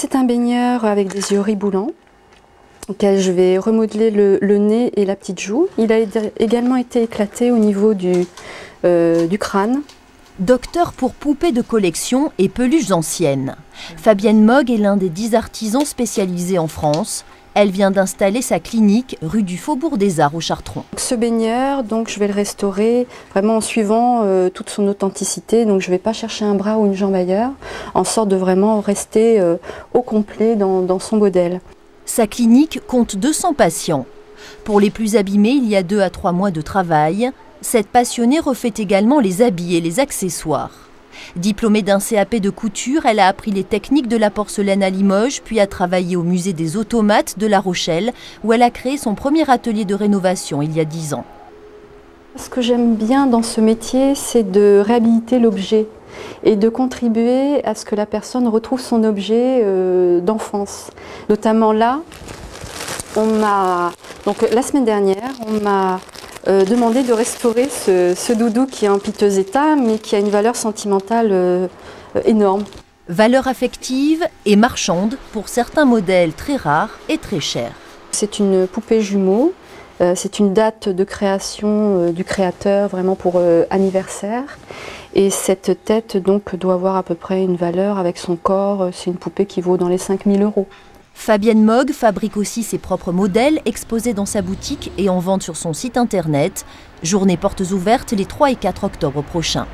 C'est un baigneur avec des yeux riboulants, auquel je vais remodeler le nez et la petite joue. Il a également été éclaté au niveau du crâne. Docteur pour poupées de collection et peluches anciennes. Fabienne Mogg est l'un des 10 artisans spécialisés en France. Elle vient d'installer sa clinique rue du Faubourg des Arts au Chartron. Ce baigneur, donc, je vais le restaurer vraiment en suivant toute son authenticité. Donc, je ne vais pas chercher un bras ou une jambe ailleurs, en sorte de vraiment rester au complet dans son modèle. Sa clinique compte 200 patients. Pour les plus abîmés, il y a 2 à 3 mois de travail. Cette passionnée refait également les habits et les accessoires. Diplômée d'un CAP de couture, elle a appris les techniques de la porcelaine à Limoges, puis a travaillé au musée des automates de La Rochelle, où elle a créé son premier atelier de rénovation il y a 10 ans. Ce que j'aime bien dans ce métier, c'est de réhabiliter l'objet et de contribuer à ce que la personne retrouve son objet d'enfance. Notamment là, la semaine dernière, on m'a demandé de restaurer ce doudou qui est en piteux état, mais qui a une valeur sentimentale énorme. Valeur affective et marchande pour certains modèles très rares et très chers. C'est une poupée jumeau, c'est une date de création du créateur, vraiment pour anniversaire. Et cette tête donc doit avoir à peu près une valeur avec son corps, c'est une poupée qui vaut dans les 5 000 €. Fabienne Mogg fabrique aussi ses propres modèles exposés dans sa boutique et en vente sur son site internet. Journée portes ouvertes les 3 et 4 octobre prochains.